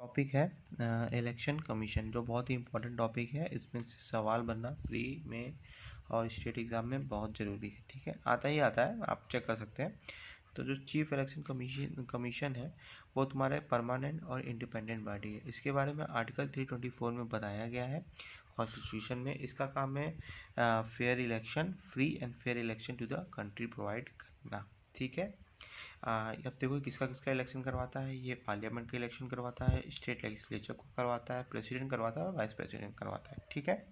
Topic है election commission, जो बहुत ही इंपॉर्टेंट टॉपिक है। इसमें से सवाल बनना प्री में और स्टेट एग्ज़ाम में बहुत ज़रूरी है। ठीक है, आता ही आता है, आप चेक कर सकते हैं। तो जो चीफ इलेक्शन कमीशन है वो तुम्हारे परमानेंट और इंडिपेंडेंट बॉडी है। इसके बारे में आर्टिकल 324 में बताया गया है कॉन्स्टिट्यूशन में। इसका काम है fair election, free and fair election to the country provide करना। ठीक है, अब देखो किसका किसका इलेक्शन करवाता है। ये पार्लियामेंट का इलेक्शन करवाता है, स्टेट लेजिस्लेचर को करवाता है, प्रेसिडेंट करवाता है और वाइस प्रेसिडेंट करवाता है। ठीक है,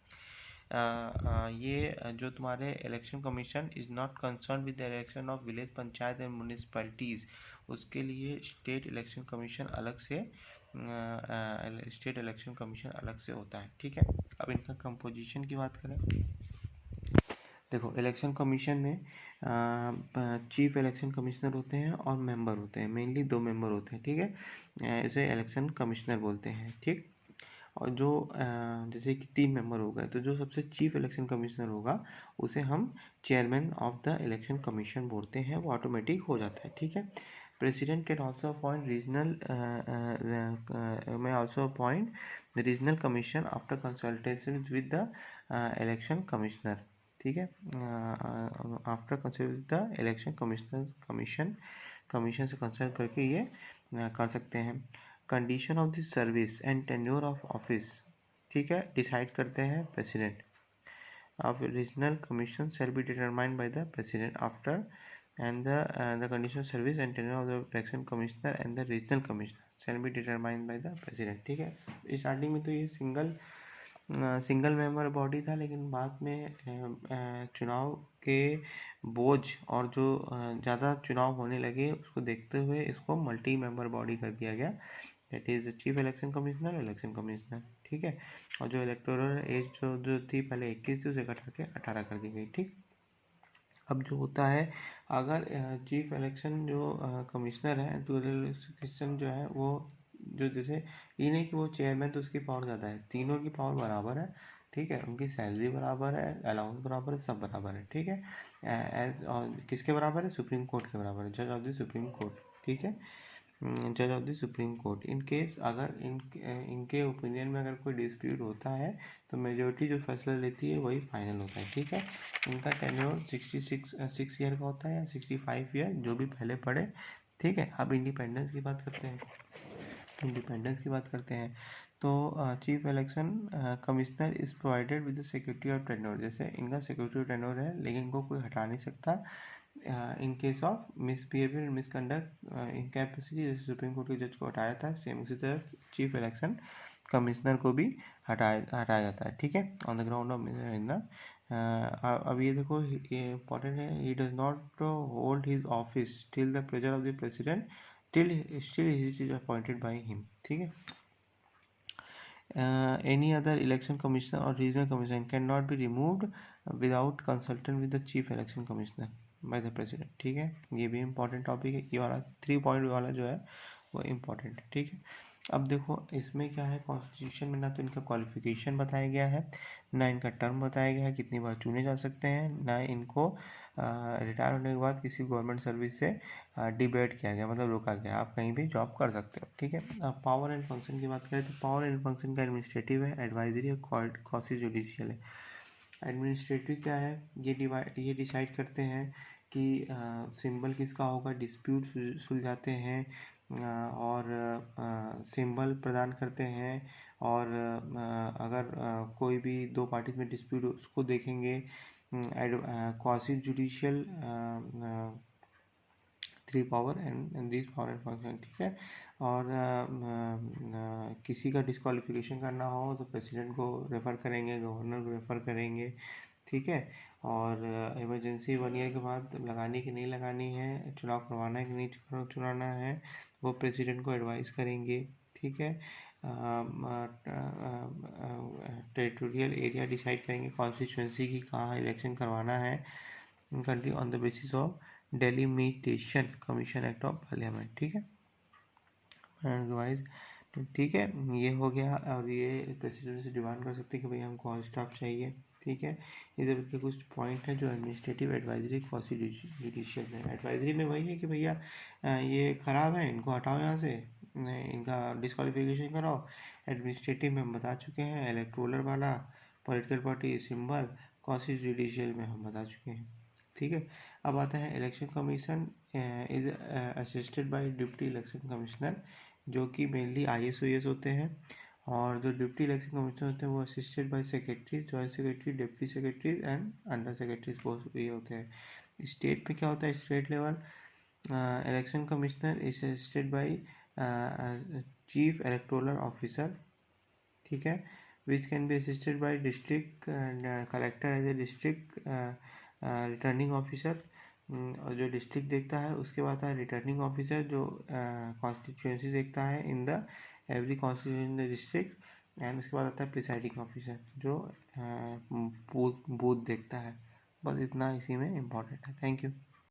ये जो तुम्हारे election commission is not concern with the election of village panchayat and municipalities. उसके लिए स्टेट इलेक्शन कमीशन अलग से स्टेट इलेक्शन कमीशन अलग से होता है। ठीक है, अब इनका कंपोजिशन की बात करें, देखो इलेक्शन कमीशन में चीफ इलेक्शन कमिश्नर होते हैं और मेंबर होते हैं। मेनली 2 मेंबर होते हैं। ठीक है, इसे इलेक्शन कमिश्नर बोलते हैं। ठीक, और जो जैसे कि 3 मेंबर हो गए, तो जो सबसे चीफ इलेक्शन कमिश्नर होगा उसे हम chairman of the election commission बोलते हैं, वो ऑटोमेटिक हो जाता है। ठीक है, president can also appoint regional commission after consultation with the election commissioner. ठीक है, after consult the election commission से कंसल्ट करके ये कर सकते हैं। Condition of the service and tenure of office, ठीक है, डिसाइड करते हैं president of regional commission shall be determined by the president after and the condition of service and tenure of the election commissioner and the regional commissioner shell be determined by the president. ठीक है, starting में तो ये single member body था, लेकिन बाद में चुनाव के बोझ और जो ज़्यादा चुनाव होने लगे उसको देखते हुए इसको मल्टी मेंबर बॉडी कर दिया गया, that is chief election commissioner. ठीक है, और जो इलेक्टोरल एज जो थी पहले 21 थी उसे घटा के 18 कर दी गई। ठीक, अब जो होता है, अगर चीफ इलेक्शन जो कमिश्नर है तो इलेक्शन जो है वो जो जैसे ये नहीं कि वो चेयरमैन तो उसकी पावर ज़्यादा है, तीनों की पावर बराबर है। ठीक है, उनकी सैलरी बराबर है, अलाउंस बराबर है, सब बराबर है। ठीक है, एज और किसके बराबर है, सुप्रीम कोर्ट के बराबर है, जज ऑफ द सुप्रीम कोर्ट। ठीक है, जज of the supreme court. In case अगर इनके ओपिनियन में अगर कोई डिस्प्यूट होता है तो मेजोरिटी जो फैसला लेती है वही फाइनल होता है। ठीक है, इनका टेन्योर 6 ईयर का होता है या 65 ईयर, जो भी पहले पढ़े। ठीक है, अब इंडिपेंडेंस की बात करते हैं। तो chief election commissioner is provided with the security of tenure. जैसे इनका सिक्योरिटी ऑफ टेन्योर है, लेकिन इनको कोई हटा नहीं सकता in case of misbehaviour misconduct incapacity. जैसे सुप्रीम कोर्ट के जज को हटाया था, सेम उसी तरह चीफ इलेक्शन कमिश्नर को भी हटाया जाता है। ठीक है, ऑन द ग्राउंड ऑफ अब ये देखो, ये इंपॉर्टेंट है, he does not hold his office till the pleasure of the president till still he is appointed by him. ठीक है, any other election commissioner or regional commissioner cannot be removed without consulting with the chief election commissioner by the president। ठीक है, ये भी important topic है। ये वाला 3 point वाला जो है वो इम्पोर्टेंट है। ठीक है, अब देखो इसमें क्या है, कॉन्स्टिट्यूशन में ना तो इनका क्वालिफिकेशन बताया गया है, ना इनका टर्म बताया गया है कितनी बार चुने जा सकते हैं, ना इनको रिटायर होने के बाद किसी गवर्नमेंट सर्विस से डिबेट किया गया, मतलब रोका गया, आप कहीं भी जॉब कर सकते हो। ठीक है, अब पावर एंड फंक्शन की बात करें तो पावर एंड फंक्शन का एडमिनिस्ट्रेटिव है, एडवाइजरी है, क्वासी जुडिशियल है। एडमिनिस्ट्रेटिव क्या है, ये डिसाइड करते हैं कि सिंबल किसका होगा, डिस्प्यूट सुलझाते हैं और सिंबल प्रदान करते हैं, और अगर कोई भी 2 पार्टी में डिस्प्यूट उसको देखेंगे। Quasi judicial 3 power and this power and function. ठीक है, और किसी का डिस्क्वालिफिकेशन करना हो तो प्रेसिडेंट को रेफ़र करेंगे, गवर्नर को रेफ़र करेंगे। ठीक है, और इमरजेंसी 1 ईयर के बाद लगानी कि नहीं लगानी है, चुनाव करवाना है कि नहीं चुनाना है, वो प्रेसिडेंट को एडवाइस करेंगे। ठीक है, टेरिटोरियल एरिया डिसाइड करेंगे, कॉन्स्टिट्यूंसी की कहाँ इलेक्शन करवाना है country on the basis of delimitation commission act of parliament. ठीक है, एडवाइस। ठीक है, ये हो गया, और ये प्रेसिडेंट से डिमांड कर सकते हैं कि भैया हमको और स्टाफ चाहिए। ठीक है, इधर के कुछ पॉइंट है जो एडमिनिस्ट्रेटिव, एडवाइजरी, क्वासी जुडिशियल है। एडवाइजरी में वही है कि भैया ये ख़राब है, इनको हटाओ यहाँ से, इनका डिस्क्वालिफिकेशन कराओ। एडमिनिस्ट्रेटिव में हम बता चुके हैं, इलेक्टोरल वाला, पॉलिटिकल पार्टी सिंबल, कॉन्स्टिट्यूशनल में हम बता चुके हैं। ठीक है, अब आता है election commission is assisted bye deputy election commissioner, जो कि मेनली IAS होते हैं। और जो डिप्टी इलेक्शन कमिश्नर होते हैं वो assisted by secretary, joint secretary, deputy secretary and under secretary post ये होते हैं। स्टेट में क्या होता है, state level election commissioner is assisted by chief electoral officer, ठीक है, which can be assisted by district collector as a district returning officer, और जो डिस्ट्रिक्ट देखता है। उसके बाद है रिटर्निंग ऑफिसर जो कॉन्स्टिट्यूएंसी देखता है in the every constituency in the district, and उसके बाद आता है प्रिसाइडिंग ऑफिसर जो बूथ देखता है। बस इतना इसी में इम्पोर्टेंट है। Thank you.